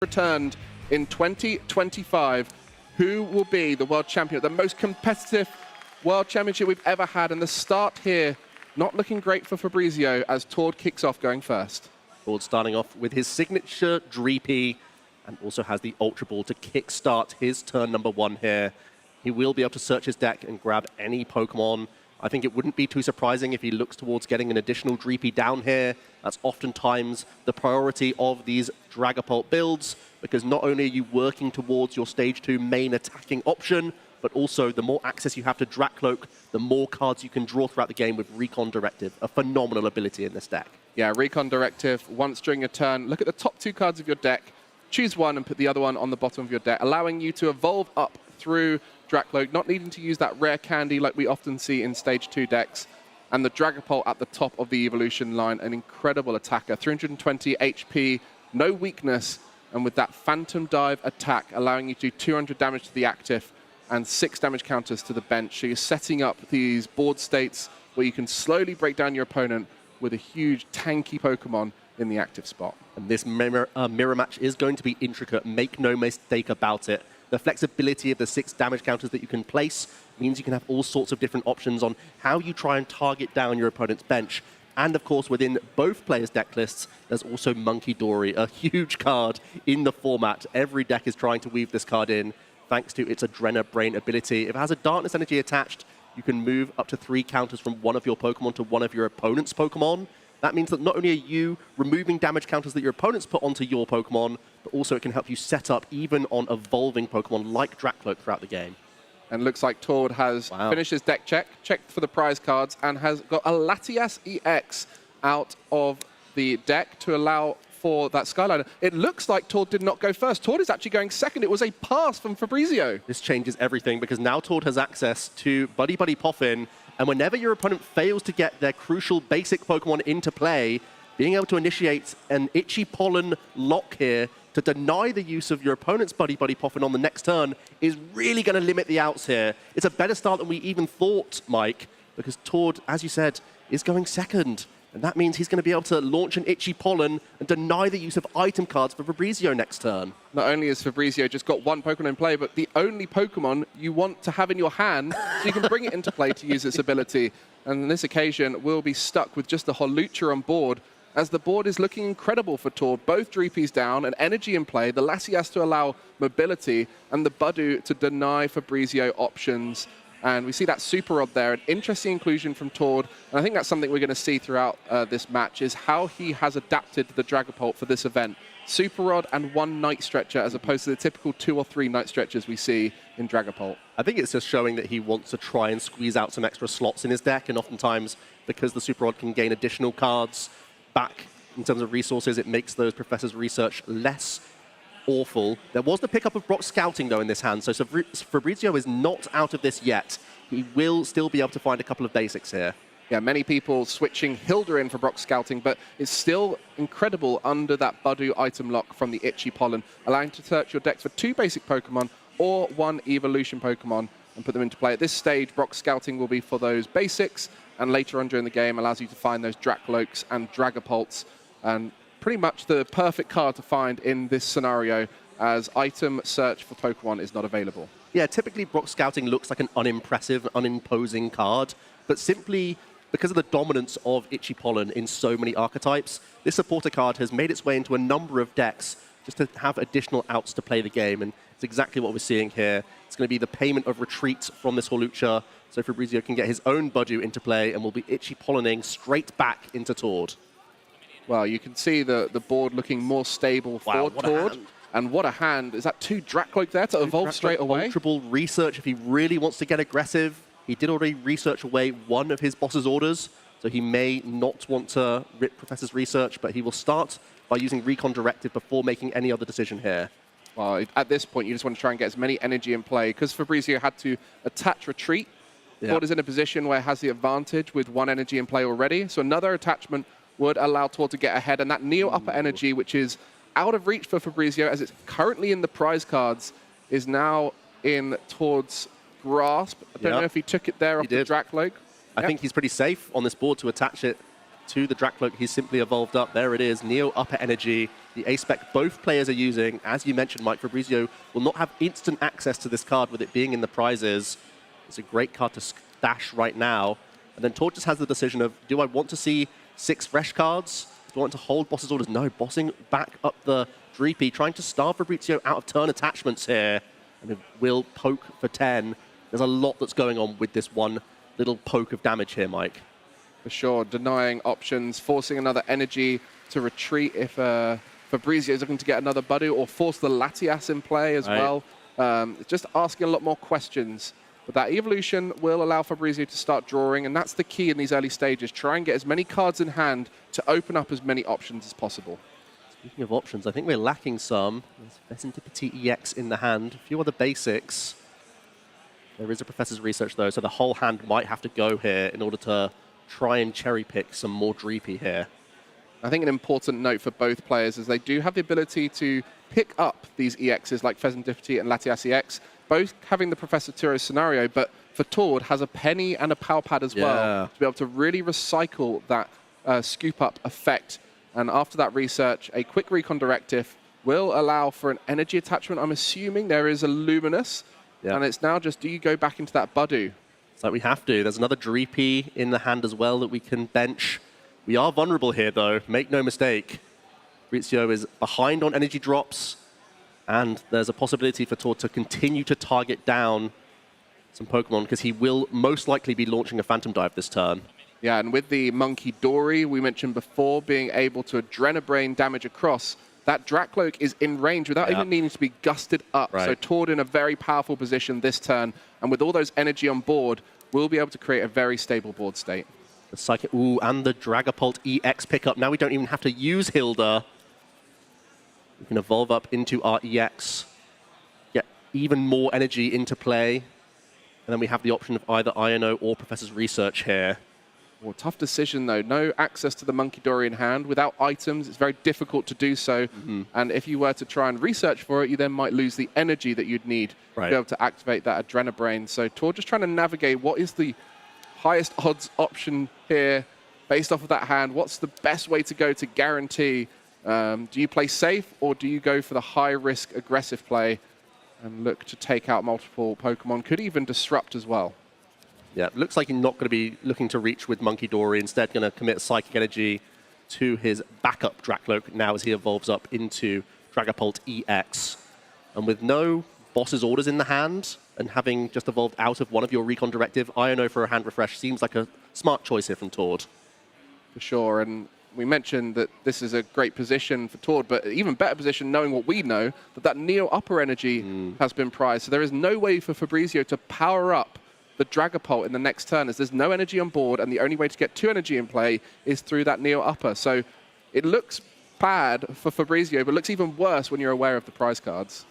returned in 2025. Who will be the world champion? The most competitive world championship we've ever had. And the start here, not looking great for FABRIZIO as TORD kicks off going first. TORD starting off with his signature Dreepy and also has the Ultra Ball to kickstart his turn number 1 here. He will be able to search his deck and grab any Pokemon. I think it wouldn't be too surprising if he looks towards getting an additional Dreepy down here. That's oftentimes the priority of these Dragapult builds, because not only are you working towards your Stage 2 main attacking option, but also the more access you have to Dracloak, the more cards you can draw throughout the game with Recon Directive, a phenomenal ability in this deck. Yeah, Recon Directive, once during a turn, look at the top 2 cards of your deck, choose one and put the other one on the bottom of your deck, allowing you to evolve up through Dracloak, not needing to use that rare candy like we often see in Stage 2 decks. And the Dragapult at the top of the evolution line, an incredible attacker, 320 HP, no weakness, and with that Phantom Dive attack, allowing you to do 200 damage to the active and 6 damage counters to the bench. So you're setting up these board states where you can slowly break down your opponent with a huge tanky Pokemon in the active spot. And this mirror match is going to be intricate, make no mistake about it. The flexibility of the 6 damage counters that you can place means you can have all sorts of different options on how you try and target down your opponent's bench. And of course, within both players' deck lists, there's also Monkey Dory, a huge card in the format. Every deck is trying to weave this card in, thanks to its Adrena Brain ability. If it has a Darkness Energy attached, you can move up to 3 counters from one of your Pokemon to one of your opponent's Pokemon. That means that not only are you removing damage counters that your opponents put onto your Pokemon, but also it can help you set up even on evolving Pokemon like Dracloak throughout the game. And looks like TORD has finished his deck check, checked for the prize cards, and has got a Latias EX out of the deck to allow for that Skyliner. It looks like TORD did not go first. TORD is actually going second. It was a pass from FABRIZIO. This changes everything because now TORD has access to Buddy Buddy Poffin, and whenever your opponent fails to get their crucial basic Pokemon into play, being able to initiate an Itchy Pollen lock here to deny the use of your opponent's Buddy Buddy Poffin on the next turn is really going to limit the outs here. It's a better start than we even thought, Mike, because TORD, as you said, is going second. And that means he's going to be able to launch an Itchy Pollen and deny the use of item cards for FABRIZIO next turn. Not only has FABRIZIO just got 1 Pokemon in play, but the only Pokemon you want to have in your hand so you can bring it into play to use its ability. And on this occasion, we'll be stuck with just the Holucha on board, as the board is looking incredible for TORD. Both Dreepies down, an energy in play, the Latias to allow mobility, and the Budu to deny FABRIZIO options. And we see that Super Rod there, an interesting inclusion from TORD. And I think that's something we're going to see throughout this match, is how he has adapted the Dragapult for this event. Super Rod and 1 Night Stretcher, as opposed to the typical 2 or 3 Night Stretchers we see in Dragapult. I think it's just showing that he wants to try and squeeze out some extra slots in his deck, and oftentimes, because the Super Rod can gain additional cards back in terms of resources, it makes those Professor's Research less awful. There was the pickup of Brock Scouting, though, in this hand, so FABRIZIO is not out of this yet. He will still be able to find a couple of basics here. Yeah, many people switching Hilda in for Brock Scouting, but it's still incredible under that Budu item lock from the Itchy Pollen, allowing you to search your decks for 2 basic Pokemon or 1 evolution Pokemon and put them into play. At this stage, Brock Scouting will be for those basics, and later on during the game allows you to find those Dracloaks and Dragapults, and pretty much the perfect card to find in this scenario, as item search for Pokemon is not available. Yeah, typically Brock Scouting looks like an unimpressive, unimposing card, but simply because of the dominance of Itchy Pollen in so many archetypes, this supporter card has made its way into a number of decks just to have additional outs to play the game, and it's exactly what we're seeing here. It's going to be the payment of retreat from this Holucha, so FABRIZIO can get his own Budu into play and will be Itchy Pollening straight back into TORD. Well, you can see the board looking more stable for TORD. And what a hand. Is that 2 Dracloak there to evolve straight away? Ultra Ball research if he really wants to get aggressive. He did already research away 1 of his boss's orders, so he may not want to rip Professor's Research, but he will start by using Recon Directive before making any other decision here. Well, at this point, you just want to try and get as many energy in play, because FABRIZIO had to attach retreat. TORD is in a position where it has the advantage with 1 energy in play already, so another attachment would allow TORD to get ahead, and that Neo Upper Energy, which is out of reach for FABRIZIO as it's currently in the prize cards, is now in TORD's grasp. I don't know if he took it there off the Dracloak. I think he's pretty safe on this board to attach it to the Drakloak he's simply evolved up. There it is, Neo Upper Energy, the A-Spec both players are using. As you mentioned, Mike, FABRIZIO will not have instant access to this card with it being in the prizes. It's a great card to stash right now. And then TORD just has the decision of, do I want to see 6 fresh cards? Do I want to hold boss's orders? No, bossing back up the Dreepy, trying to starve FABRIZIO out of turn attachments here. And it will poke for 10. There's a lot that's going on with this one little poke of damage here, Mike. For sure, denying options, forcing another energy to retreat if FABRIZIO is looking to get another Budu, or force the Latias in play as well. It's just asking a lot more questions. But that evolution will allow FABRIZIO to start drawing, and that's the key in these early stages. Try and get as many cards in hand to open up as many options as possible. Speaking of options, I think we're lacking some. There's Pheasantipity EX in the hand, a few other basics. There is a Professor's Research, though, so the whole hand might have to go here in order to try and cherry-pick some more Dreepy here. I think an important note for both players is they do have the ability to pick up these EXs like Pheasantipity and Latias EX, both having the Professor Turo scenario, but for TORD has a penny and a power pad as well to be able to really recycle that scoop-up effect. And after that research, a quick recon directive will allow for an energy attachment. I'm assuming there is a Luminous, and it's now just, do you go back into that Budu? It's like we have to. There's another Dreepy in the hand as well that we can bench. We are vulnerable here, though. Make no mistake. FABRIZIO is behind on energy drops, and there's a possibility for TORD to continue to target down some Pokemon, because he will most likely be launching a Phantom Dive this turn. Yeah, and with the Monkey Dory we mentioned before, being able to Adrenabrain damage across, that Drakloak is in range without even needing to be gusted up. So TORD in a very powerful position this turn, and with all those energy on board, we'll be able to create a very stable board state. The Psychic, and the Dragapult EX pickup. Now we don't even have to use Hilda. We can evolve up into our EX, get even more energy into play, and then we have the option of either INO or Professor's Research here. Well, tough decision, though. No access to the Monkey Dory in hand. Without items, it's very difficult to do so. And if you were to try and research for it, you then might lose the energy that you'd need to be able to activate that Adrenabrain. So TORD just trying to navigate what is the highest odds option here based off of that hand. What's the best way to go to guarantee? Do you play safe, or do you go for the high-risk aggressive play and look to take out multiple Pokemon? Could even disrupt as well. Yeah, it looks like he's not going to be looking to reach with Monkey Dory. Instead, going to commit Psychic Energy to his backup Drakloak now as he evolves up into Dragapult EX. And with no boss's orders in the hand, and having just evolved out of one of your Recon Directive, INO for a hand refresh seems like a smart choice here from TORD. For sure, and we mentioned that this is a great position for TORD, but even better position knowing what we know, that that Neo Upper Energy has been prized. So there is no way for FABRIZIO to power up the Dragapult in the next turn, as there's no energy on board, and the only way to get 2 energy in play is through that Neo Upper. So it looks bad for FABRIZIO, but looks even worse when you're aware of the prize cards.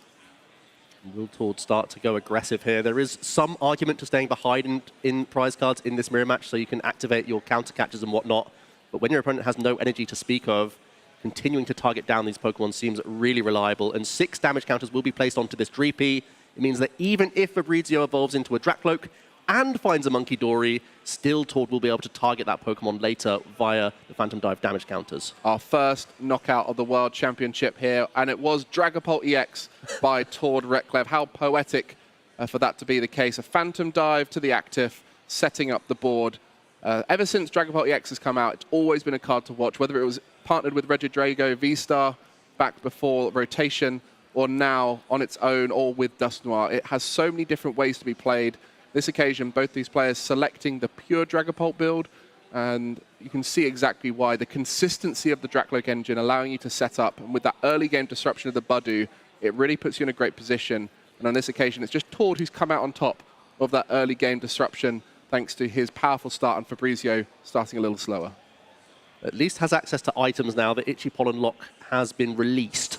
Will TORD start to go aggressive here? There is some argument to staying behind in prize cards in this mirror match, so you can activate your counter catches and whatnot. But when your opponent has no energy to speak of, continuing to target down these Pokemon seems really reliable. And 6 damage counters will be placed onto this Dreepy. It means that even if FABRIZIO evolves into a Drakloak and finds a Monkey Dory, still TORD will be able to target that Pokemon later via the Phantom Dive damage counters. Our first knockout of the World Championship here, and it was Dragapult EX by TORD REKLEY. How poetic for that to be the case. A Phantom Dive to the active, setting up the board. Ever since Dragapult EX has come out, it's always been a card to watch, whether it was partnered with Regidrago V-Star back before rotation, or now on its own, or with Dusknoir. It has so many different ways to be played. This occasion, both these players selecting the pure Dragapult build, and you can see exactly why. The consistency of the Drakloak engine allowing you to set up, and with that early game disruption of the Budu, it really puts you in a great position. And on this occasion, it's just TORD who's come out on top of that early game disruption, thanks to his powerful start, and FABRIZIO starting a little slower. At least has access to items now. The Itchy Pollen Lock has been released.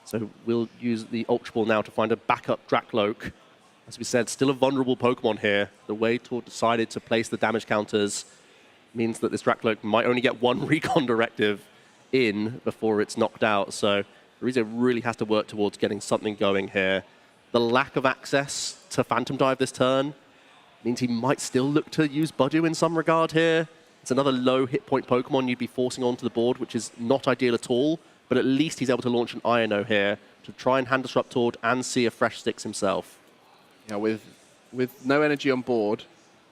So we'll use the Ultra Ball now to find a backup Drakloak. As we said, still a vulnerable Pokemon here. The way TORD decided to place the damage counters means that this Drakloak might only get 1 Recon Directive in before it's knocked out. So FABRIZIO really has to work towards getting something going here. The lack of access to Phantom Dive this turn means he might still look to use Budu in some regard here. It's another low hit point Pokemon you'd be forcing onto the board, which is not ideal at all, but at least he's able to launch an Io here to try and hand disrupt Tord and see a fresh Sticks himself. Yeah, with no energy on board,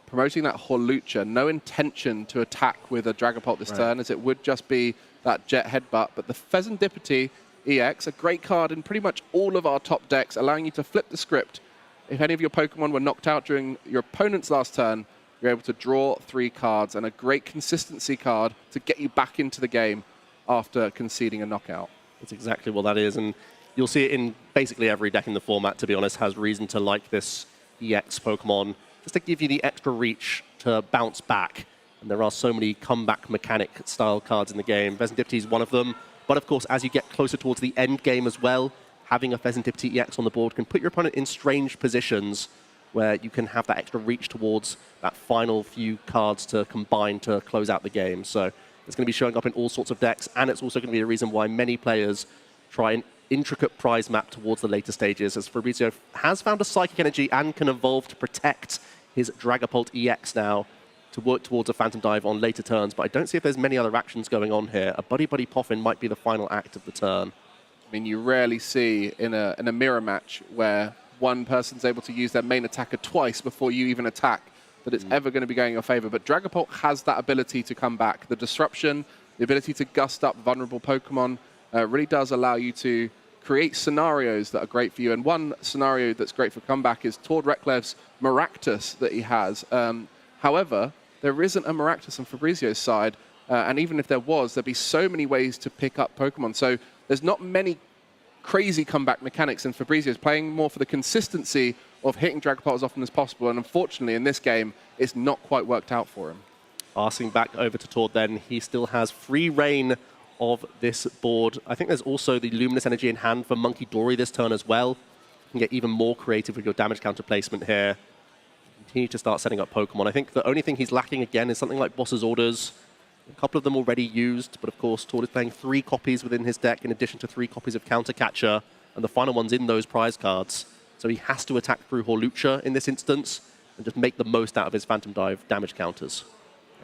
promoting that Hawlucha, no intention to attack with a Dragapult this turn, as it would just be that Jet Headbutt. But the Pheasantipity EX, a great card in pretty much all of our top decks, allowing you to flip the script. If any of your Pokemon were knocked out during your opponent's last turn, you're able to draw 3 cards, and a great consistency card to get you back into the game after conceding a knockout. That's exactly what that is, and you'll see it in basically every deck in the format, to be honest, has reason to like this EX Pokemon, just to give you the extra reach to bounce back. And there are so many comeback mechanic style cards in the game. Pheasantipity is one of them. But of course, as you get closer towards the end game as well, having a Pheasantipity EX on the board can put your opponent in strange positions where you can have that extra reach towards that final few cards to combine to close out the game. So it's going to be showing up in all sorts of decks, and it's also going to be a reason why many players try an intricate prize map towards the later stages, as FABRIZIO has found a Psychic Energy and can evolve to protect his Dragapult EX now to work towards a Phantom Dive on later turns. But I don't see if there's many other actions going on here. A Buddy Buddy Poffin might be the final act of the turn. I mean, you rarely see in a mirror match where one person's able to use their main attacker twice before you even attack, that it's ever going to be going in your favor. But Dragapult has that ability to come back. The disruption, the ability to gust up vulnerable Pokemon really does allow you to create scenarios that are great for you. And one scenario that's great for comeback is Tord Reklev's Maractus that he has. However, there isn't a Maractus on FABRIZIO's side, and even if there was, there'd be so many ways to pick up Pokemon. So there's not many crazy comeback mechanics in FABRIZIO's, playing more for the consistency of hitting Dragapult as often as possible. And unfortunately, in this game, it's not quite worked out for him. Passing back over to Tord then, he still has free reign of this board. I think there's also the Luminous Energy in hand for Monkey Dory this turn as well. You can get even more creative with your damage counter placement here. Continue to start setting up Pokemon. I think the only thing he's lacking again is something like Boss's Orders. A couple of them already used, but of course Tord is playing 3 copies within his deck in addition to 3 copies of Counter Catcher, and the final one's in those prize cards. So he has to attack through Hawlucha in this instance and just make the most out of his Phantom Dive damage counters.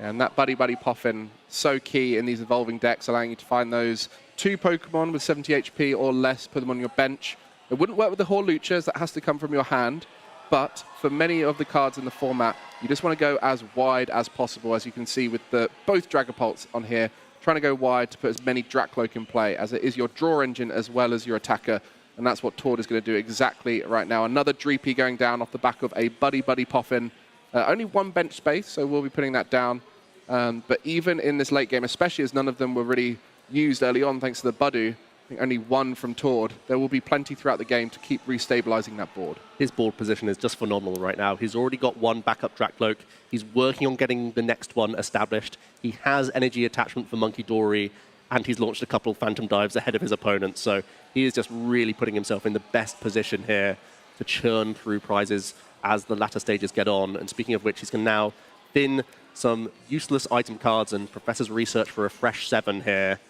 And that Buddy Buddy Poffin, so key in these evolving decks, allowing you to find those 2 Pokemon with 70 HP or less, put them on your bench. It wouldn't work with the Hawluchas, that has to come from your hand. But for many of the cards in the format, you just want to go as wide as possible, as you can see with both Dragapults on here, trying to go wide to put as many Dracloak in play, as it is your draw engine as well as your attacker. And that's what Tord is going to do exactly right now. Another Dreepy going down off the back of a Buddy Buddy Poffin. Only 1 bench space, so we'll be putting that down. But even in this late game, especially as none of them were really used early on thanks to the Budu, I think only 1 from Tord, there will be plenty throughout the game to keep restabilizing that board. His board position is just phenomenal right now. He's already got 1 backup Dracloak. He's working on getting the next one established. He has energy attachment for Monkey Dory, and he's launched a couple of Phantom Dives ahead of his opponent. So he is just really putting himself in the best position here to churn through prizes as the latter stages get on. And speaking of which, he's going to now thin some useless item cards and Professor's Research for a fresh 7 here.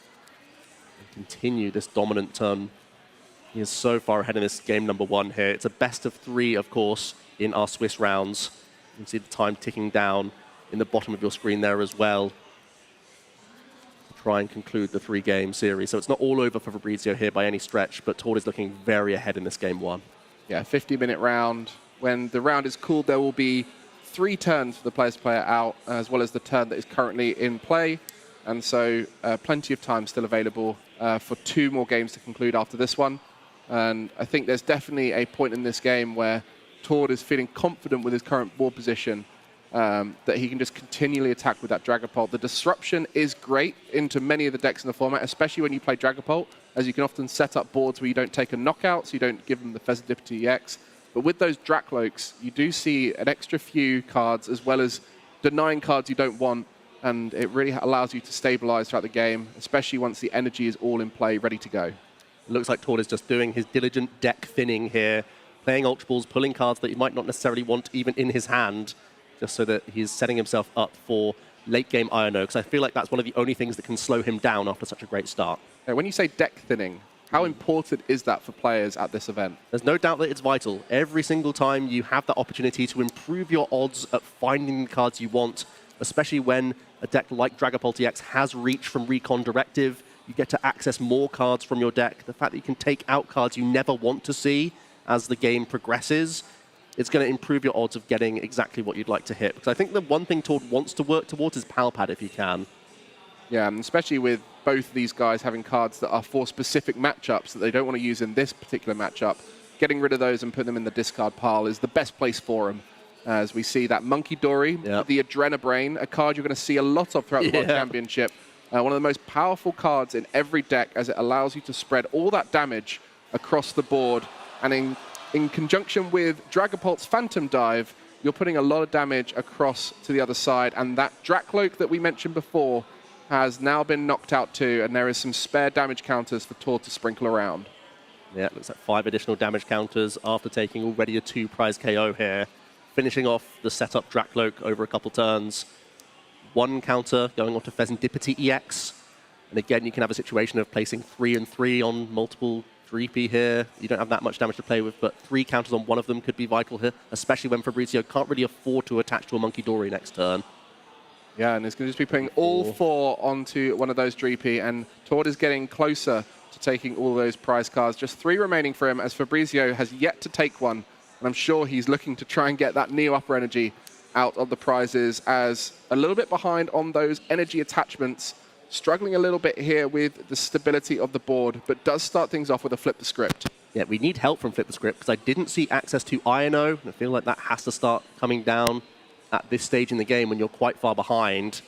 Continue this dominant turn. He is so far ahead in this game number 1 here. It's a best of 3, of course, in our Swiss rounds. You can see the time ticking down in the bottom of your screen there as well to try and conclude the 3-game series. So it's not all over for FABRIZIO here by any stretch, but Tord is looking very ahead in this game 1. Yeah, 50-minute round. When the round is called, there will be 3 turns for the players to play it out, as well as the turn that is currently in play. And so plenty of time still available for 2 more games to conclude after this one. And I think there's definitely a point in this game where Tord is feeling confident with his current board position that he can just continually attack with that Dragapult. The disruption is great into many of the decks in the format, especially when you play Dragapult, as you can often set up boards where you don't take a knockout, so you don't give them the Pheasantipity EX. But with those Dracloaks, you do see an extra few cards, as well as denying cards you don't want, and it really allows you to stabilize throughout the game, especially once the energy is all in play, ready to go. It looks like Tord is just doing his diligent deck thinning here, playing Ultra Balls, pulling cards that he might not necessarily want even in his hand, just so that he's setting himself up for late game INO, because I feel like that's one of the only things that can slow him down after such a great start. Now, when you say deck thinning, how important is that for players at this event? There's no doubt that it's vital. Every single time you have that opportunity to improve your odds at finding the cards you want, especially when a deck like Dragapult EX has reach from Recon Directive. You get to access more cards from your deck. The fact that you can take out cards you never want to see as the game progresses, it's going to improve your odds of getting exactly what you'd like to hit. Because I think the one thing TORD wants to work towards is Pal Pad if you can. Yeah, and especially with both of these guys having cards that are for specific matchups that they don't want to use in this particular matchup, getting rid of those and putting them in the discard pile is the best place for them. As we see that Monkey Dory, the Adrenabrain, a card you're going to see a lot of throughout the World Championship. One of the most powerful cards in every deck, as it allows you to spread all that damage across the board. And in conjunction with Dragapult's Phantom Dive, you're putting a lot of damage across to the other side. And that Drakloak that we mentioned before has now been knocked out too, and there is some spare damage counters for TORD to sprinkle around. Yeah, it looks like 5 additional damage counters after taking already a 2-prize KO here. Finishing off the setup Drakloak over a couple turns. 1 counter going on to Pheasantipity EX. And again, you can have a situation of placing 3 and 3 on multiple 3P here. You don't have that much damage to play with, but 3 counters on one of them could be vital here, especially when FABRIZIO can't really afford to attach to a Monkey Dory next turn. Yeah, and it's going to just be putting all 4 onto one of those 3P, and TORD is getting closer to taking all those prize cards. Just 3 remaining for him, as FABRIZIO has yet to take one. And I'm sure he's looking to try and get that Neo Upper Energy out of the prizes, as a little bit behind on those energy attachments, struggling a little bit here with the stability of the board, but does start things off with a Flip the Script. Yeah, we need help from Flip the Script, because I didn't see access to Iono, and I feel like that has to start coming down at this stage in the game when you're quite far behind.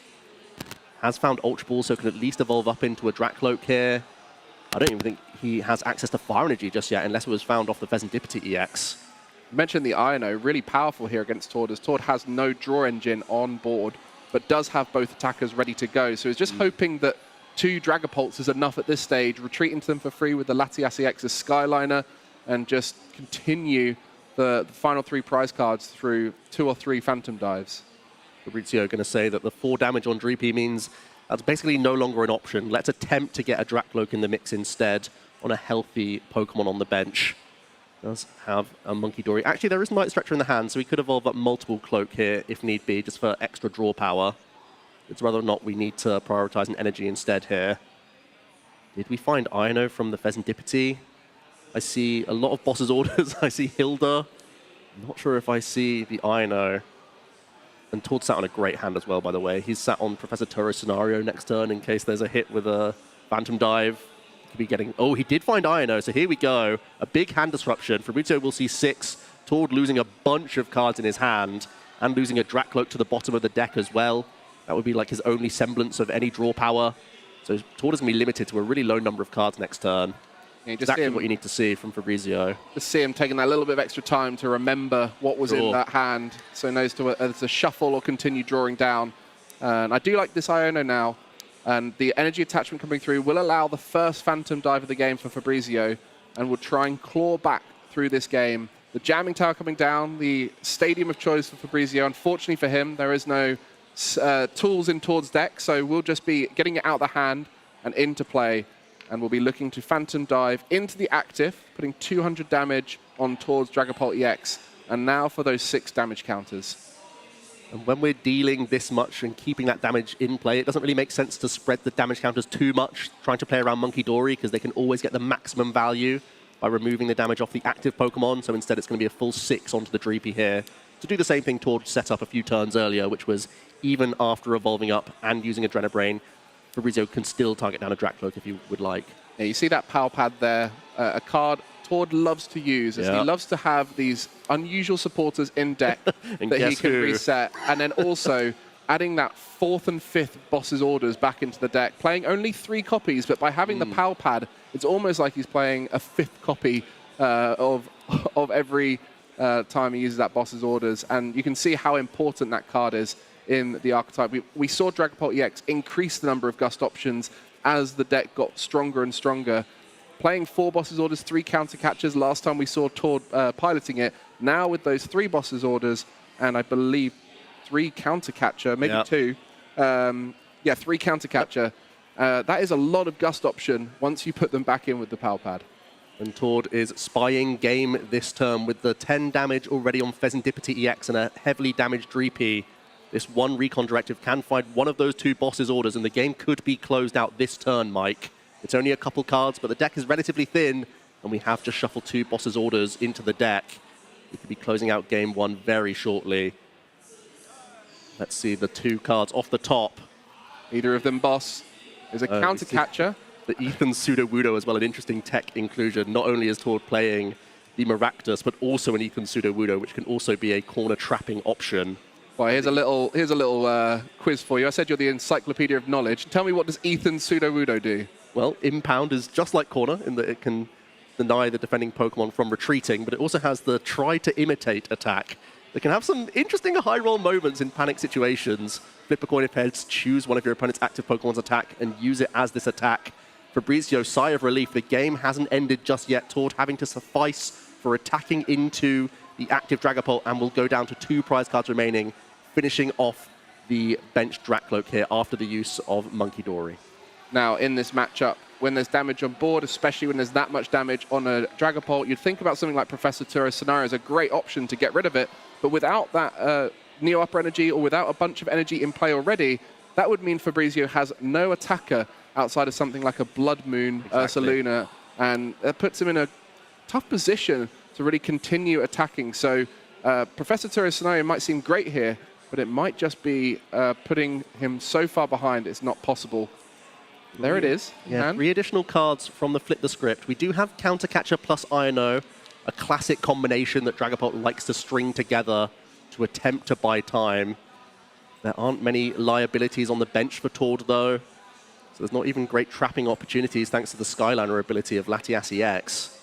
Has found Ultra Ball, so can at least evolve up into a Drakloak here. I don't even think he has access to Fire Energy just yet, unless it was found off the Pheasantipity EX. You mentioned the Iono, really powerful here against TORD, as TORD has no draw engine on board, but does have both attackers ready to go. So he's just hoping that 2 Dragapults is enough at this stage, retreat into them for free with the Latias EX's Skyliner, and just continue the final 3 prize cards through 2 or 3 Phantom Dives. FABRIZIO going to say that the 4 damage on Dreepy means that's basically no longer an option. Let's attempt to get a Drakloak in the mix instead on a healthy Pokemon on the bench. Does have a Monkey Dory. Actually, there is Night Stretcher in the hand, so we could evolve up multiple Cloak here if need be, just for extra draw power. It's whether or not we need to prioritize an energy instead here. Did we find Iono from the Pheasantipity? I see a lot of Boss's Orders. I see Hilda. I'm not sure if I see the Iono. And TORD sat on a great hand as well, by the way. He's sat on Professor Toro's Scenario next turn in case there's a hit with a Phantom Dive. Could be getting... Oh, he did find Iono, so here we go. A big hand disruption. FABRIZIO will see 6. TORD losing a bunch of cards in his hand and losing a Drakloak to the bottom of the deck as well. That would be like his only semblance of any draw power. So TORD is going to be limited to a really low number of cards next turn. Yeah, exactly what you need to see from FABRIZIO. Just see him taking that little bit of extra time to remember what was in that hand, so he knows to shuffle or continue drawing down. And I do like this Iono now, and the energy attachment coming through will allow the first Phantom Dive of the game for FABRIZIO, and will try and claw back through this game. The Jamming Tower coming down, the stadium of choice for FABRIZIO. Unfortunately for him, there is no tools in TORD's deck, so we'll just be getting it out of the hand and into play. And we'll be looking to Phantom Dive into the active, putting 200 damage on TORD's Dragapult EX. And now for those 6 damage counters. And when we're dealing this much and keeping that damage in play, it doesn't really make sense to spread the damage counters too much, trying to play around Monkey Dory, because they can always get the maximum value by removing the damage off the active Pokemon. So instead, it's going to be a full 6 onto the Dreepy here. To do the same thing TORD set up a few turns earlier, which was even after evolving up and using Adrenabrain, FABRIZIO can still target down a Drakloak if you would like. Yeah, you see that Pal Pad there, a card TORD loves to use, as he loves to have these unusual supporters in deck that he can reset. And then also adding that 4th and 5th Boss's Orders back into the deck, playing only 3 copies, but by having the Pal Pad, it's almost like he's playing a 5th copy of every time he uses that Boss's Orders. And you can see how important that card is in the archetype. We saw Dragapult EX increase the number of Gust options as the deck got stronger and stronger. Playing 4 Boss's Orders, 3 counter catchers. Last time we saw TORD piloting it. Now with those 3 Boss's Orders, and I believe 3 counter catcher, maybe 2. Yeah, 3 counter catcher. That is a lot of Gust option once you put them back in with the Pal Pad. And TORD is spying game this turn with the 10 damage already on Pheasantipity EX and a heavily damaged Dreepy. This one recon directive can find one of those two boss's orders, and the game could be closed out this turn, Mike. It's only a couple cards, but the deck is relatively thin, and we have just shuffled two boss's orders into the deck. We could be closing out game one very shortly. Let's see the two cards off the top. Either of them boss is a counter catcher. The Ethan Pseudo-Wudo as well, an interesting tech inclusion. Not only is Tord playing the Maractus, but also an Ethan Pseudo-Wudo, which can also be a corner trapping option. Well, here's a little quiz for you. I said you're the encyclopedia of knowledge. Tell me, what does Ethan Pseudo-Wudo do? Well, Impound is just like corner in that it can deny the defending Pokemon from retreating, but it also has the try to imitate attack that can have some interesting high roll moments in panic situations. Flip a coin if heads, choose one of your opponent's active Pokemon's attack, and use it as this attack. FABRIZIO, sigh of relief. The game hasn't ended just yet. Tord having to suffice for attacking into the active Dragapult, and will go down to 2 prize cards remaining, finishing off the bench Dracloak here after the use of Monkey Dory. Now, in this matchup, when there's damage on board, especially when there's that much damage on a Dragapult, you'd think about something like Professor Turo's Scenario as a great option to get rid of it. But without that Neo Upper Energy, or without a bunch of energy in play already, that would mean FABRIZIO has no attacker outside of something like a Blood Moon Ursaluna, and that puts him in a tough position to really continue attacking. So Professor Turo's Scenario might seem great here, but it might just be putting him so far behind it's not possible. There it is. Yeah, 3 additional cards from the Flip the Script. We do have Counter Catcher plus INO, a classic combination that Dragapult likes to string together to attempt to buy time. There aren't many liabilities on the bench for Tord, though. So there's not even great trapping opportunities thanks to the Skyliner ability of Latiasi X.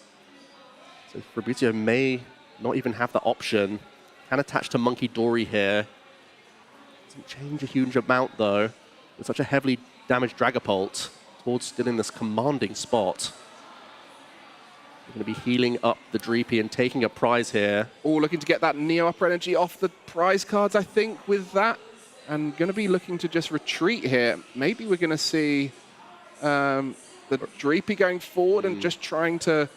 So FABRIZIO may not even have the option. Can attach to Monkey Dory here. Doesn't change a huge amount, though. With such a heavily damaged Dragapult, Tord's still in this commanding spot. We're going to be healing up the Dreepy and taking a prize here. Oh, looking to get that Neo Upper Energy off the prize cards, I think, with that. And going to be looking to just retreat here. Maybe we're going to see the Dreepy going forward and just trying to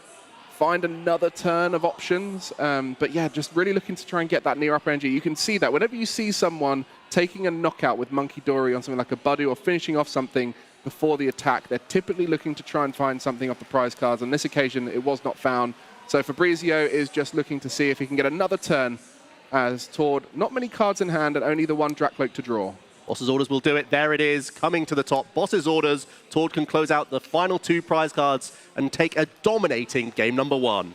find another turn of options. But yeah, just really looking to try and get that Neo Upper Energy. You can see that whenever you see someone taking a knockout with Monkey Dory on something like a Buddy, or finishing off something before the attack, they're typically looking to try and find something off the prize cards. On this occasion, it was not found. So FABRIZIO is just looking to see if he can get another turn, as Tord, not many cards in hand and only the 1 Dracloak to draw. Boss's Orders will do it. There it is, coming to the top. Boss's Orders. Tord can close out the final 2 prize cards and take a dominating game number 1.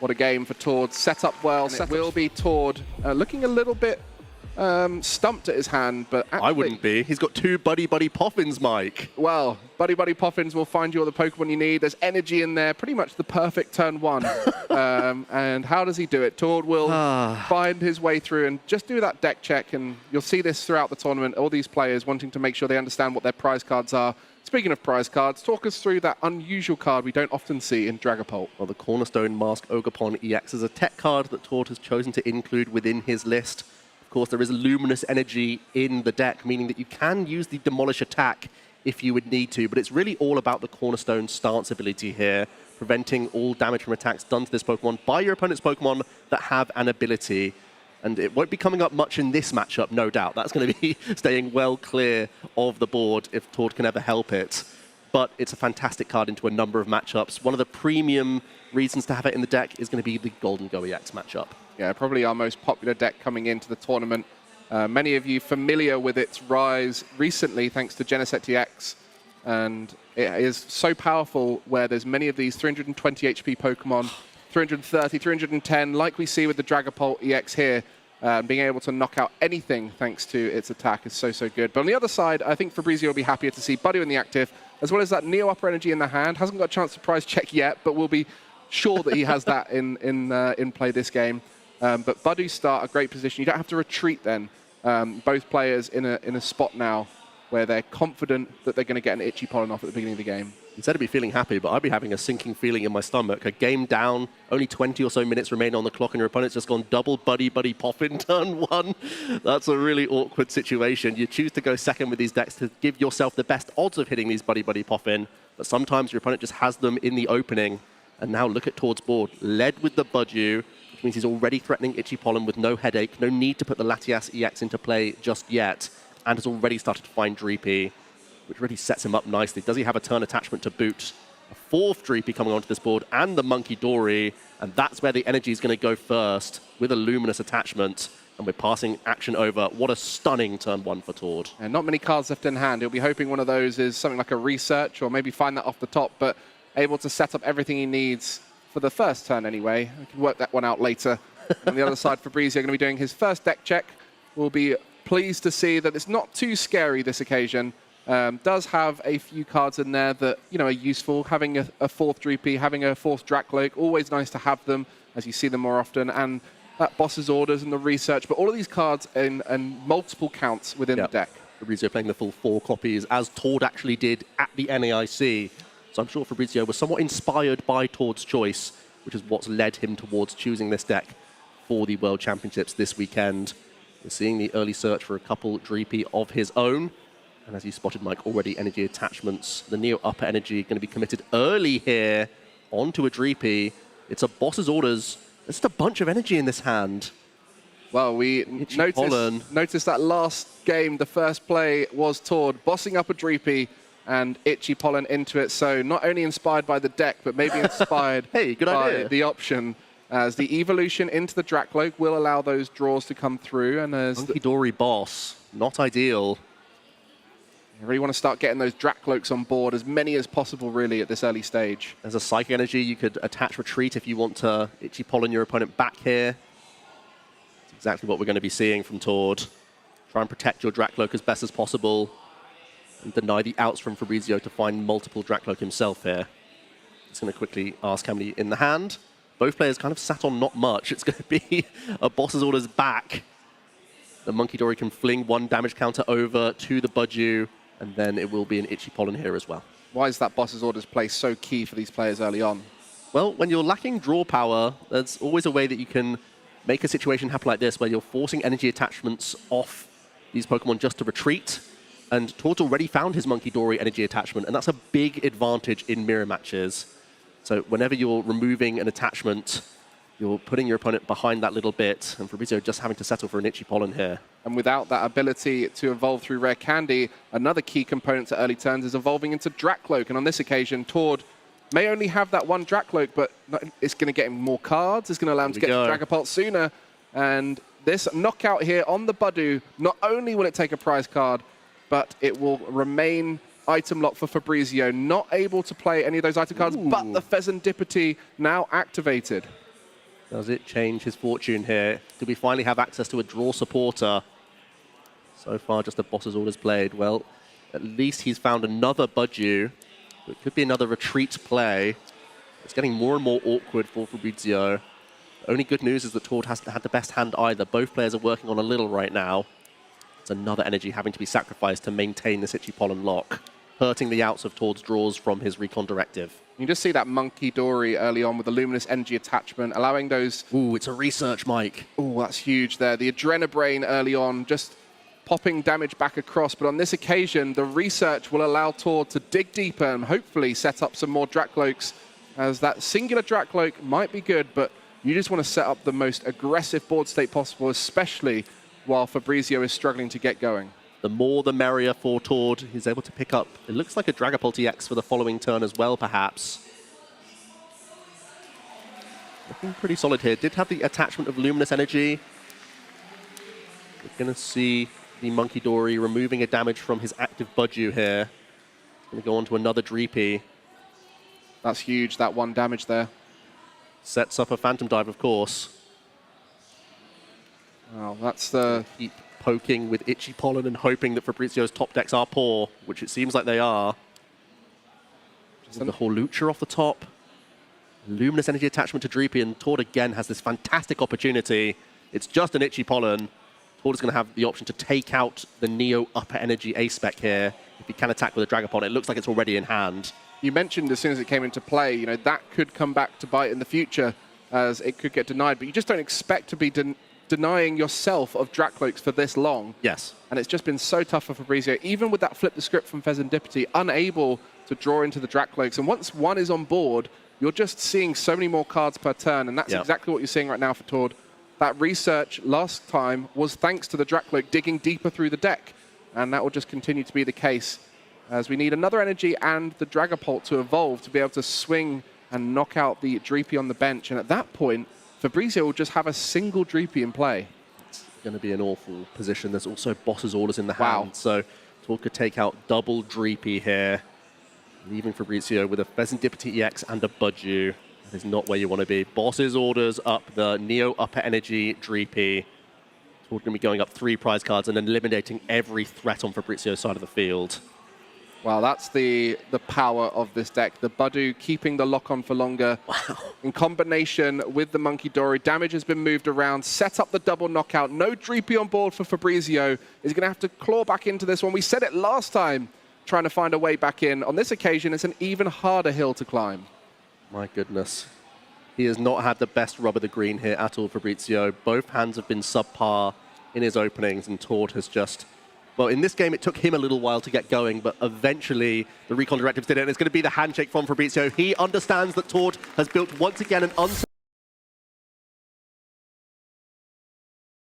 What a game for Tord. Set up well. It will be Tord looking a little bit stumped at his hand, but actually, I wouldn't be. He's got 2 Buddy Poffins, Mike. Well, Buddy Poffins will find you all the Pokemon you need. There's energy in there, pretty much the perfect turn 1. And how does he do it? Tord will find his way through and just do that deck check, and you'll see this throughout the tournament, all these players wanting to make sure they understand what their prize cards are. Speaking of prize cards, talk us through that unusual card we don't often see in Dragapult. Well, the Cornerstone Mask Ogerpon EX is a tech card that Tord has chosen to include within his list. Of course, there is luminous energy in the deck, meaning that you can use the Demolish attack if you would need to, but it's really all about the Cornerstone stance ability here, preventing all damage from attacks done to this Pokemon by your opponent's Pokemon that have an ability. And it won't be coming up much in this matchup, no doubt. That's going to be staying well clear of the board if Tord can ever help it. But it's a fantastic card into a number of matchups. One of the premium reasons to have it in the deck is going to be the Golden Go EX matchup. Yeah, probably our most popular deck coming into the tournament. Many of you familiar with its rise recently thanks to Genesect EX. And it is so powerful where there's many of these 320 HP Pokemon, 330, 310, like we see with the Dragapult EX here. Being able to knock out anything thanks to its attack is so, so good. But on the other side, I think FABRIZIO will be happier to see Buddy in the active, as well as that Neo Upper Energy in the hand. Hasn't got a chance to prize check yet, but we'll be sure that he has that in play this game. But Buddy start a great position. You don't have to retreat then. Both players in a spot now where they're confident that they're going to get an itchy pollen off at the beginning of the game. Instead of be feeling happy, but I'd be having a sinking feeling in my stomach. A game down, only 20 or so minutes remain on the clock, and your opponent's just gone double Buddy Poffin turn 1. That's a really awkward situation. You choose to go second with these decks to give yourself the best odds of hitting these Buddy Poffin, but sometimes your opponent just has them in the opening. And now look at Tord's board. Led with the Budgie, which means he's already threatening Itchy Pollen with no headache, no need to put the Latias EX into play just yet, and has already started to find Dreepy, which really sets him up nicely. Does he have a turn attachment to boot? A fourth Dreepy coming onto this board, and the Monkey Dory, and that's where the energy is going to go first with a Luminous attachment, and we're passing action over. What a stunning turn one for TORD. And not many cards left in hand. He'll be hoping one of those is something like a Research, or maybe find that off the top, but able to set up everything he needs for the first turn anyway. We can work that one out later. On the other side, Fabrizio going to be doing his first deck check. We'll be pleased to see that it's not too scary this occasion. Does have a few cards in there that are useful. Having a fourth Dreepy, having a fourth Dracloak, always nice to have them as you see them more often. And that Boss's Orders and the Research, but all of these cards in multiple counts within the deck. Fabrizio playing the full 4 copies, as TORD actually did at the NAIC. So I'm sure Fabrizio was somewhat inspired by TORD's choice, which is what's led him towards choosing this deck for the World Championships this weekend. We're seeing the early search for a couple Dreepy of his own. And as you spotted, Mike, already energy attachments. The Neo Upper Energy going to be committed early here onto a Dreepy. It's a Boss's Orders. There's just a bunch of energy in this hand. Well, we noticed that last game, the first play was TORD bossing up a Dreepy and Itchy Pollen into it. So not only inspired by the deck, but maybe inspired hey, good by idea. The option. As the evolution into the Dracloak will allow those draws to come through. And as Monkey Dory boss, not ideal. You really want to start getting those Dracloaks on board, as many as possible, really, at this early stage. There's a Psychic Energy. You could attach Retreat if you want to Itchy Pollen your opponent back here. That's exactly what we're going to be seeing from TORD. Try and protect your Dracloak as best as possible, and deny the outs from Fabrizio to find multiple Dracloak himself here. Just going to quickly ask how many in the hand. Both players kind of sat on not much. It's going to be a Boss's Orders back. The Monkey Dory can fling 1 damage counter over to the Budju, and then it will be an Itchy Pollen here as well. Why is that Boss's Orders play so key for these players early on? Well, when you're lacking draw power, there's always a way that you can make a situation happen like this, where you're forcing energy attachments off these Pokemon just to retreat. And TORD's already found his Monkey Dory energy attachment, and that's a big advantage in mirror matches. So whenever you're removing an attachment, you're putting your opponent behind that little bit, and Fabrizio just having to settle for an Itchy Pollen here. And without that ability to evolve through Rare Candy, another key component to early turns is evolving into Dracloak. And on this occasion, TORD may only have that 1 Dracloak, but it's going to get him more cards. It's going to allow him to get to Dragapult sooner. And this knockout here on the Budu, not only will it take a prize card, but it will remain item lock for Fabrizio. Not able to play any of those item cards, but the Pheasantipity now activated. Does it change his fortune here? Do we finally have access to a draw supporter? So far, just the Boss's Orders played. Well, at least he's found another Budju. It could be another retreat play. It's getting more and more awkward for Fabrizio. The only good news is that TORD hasn't had the best hand either. Both players are working on a little right now. It's another energy having to be sacrificed to maintain this Itchy Pollen lock, hurting the outs of TORD's draws from his Recon Directive. You just see that Monkey Dory early on with the Luminous Energy attachment, allowing those... Ooh, it's a Research, Mike. Ooh, that's huge there. The Adrenabrain early on, just popping damage back across. But on this occasion, the Research will allow TORD to dig deeper and hopefully set up some more Dracloaks, as that singular Dracloak might be good, but you just want to set up the most aggressive board state possible, especially while Fabrizio is struggling to get going. The more the merrier for TORD. He's able to pick up, it looks like a Dragapult EX for the following turn as well, perhaps. Looking pretty solid here. Did have the attachment of Luminous Energy. We're going to see the Monkey Dory removing a damage from his active Budju here. Going to go on to another Dreepy. That's huge, that 1 damage there. Sets up a Phantom Dive, of course. Well, that's the... Keep poking with Itchy Pollen and hoping that Fabrizio's top decks are poor, which it seems like they are. Just the Hawlucha off the top. Luminous Energy attachment to Dreepy, and TORD again has this fantastic opportunity. It's just an Itchy Pollen. TORD is going to have the option to take out the Neo Upper Energy A-Spec here. If he can attack with a Dragapult, it looks like it's already in hand. You mentioned as soon as it came into play, that could come back to bite in the future, as it could get denied, but you just don't expect to be denying yourself of Dracloaks for this long. Yes. And it's just been so tough for Fabrizio, even with that flip the script from Pheasantipity, unable to draw into the Dracloaks. And once 1 is on board, you're just seeing so many more cards per turn, and that's exactly what you're seeing right now for TORD. That research last time was thanks to the Drakloak digging deeper through the deck, and that will just continue to be the case, as we need another energy and the Dragapult to evolve to be able to swing and knock out the Dreepy on the bench, and at that point, FABRIZIO will just have a single Dreepy in play. It's going to be an awful position. There's also Boss's Orders in the hand, so TORD could take out double Dreepy here, leaving FABRIZIO with a Pheasantipity EX and a Budju. That is not where you want to be. Boss's Orders up the Neo Upper Energy Dreepy. TORD going to be going up 3 prize cards and eliminating every threat on FABRIZIO's side of the field. Well, that's the power of this deck. The Budju keeping the lock on for longer. Wow. In combination with the Monkey Dory, damage has been moved around, set up the double knockout. No Dreepy on board for FABRIZIO. He's going to have to claw back into this one. We said it last time, trying to find a way back in. On this occasion, it's an even harder hill to climb. My goodness. He has not had the best rub of the green here at all, FABRIZIO. Both hands have been subpar in his openings, and TORD has just... Well, in this game, it took him a little while to get going, but eventually the recon directives did it, and it's going to be the handshake from FABRIZIO. He understands that TORD has built once again an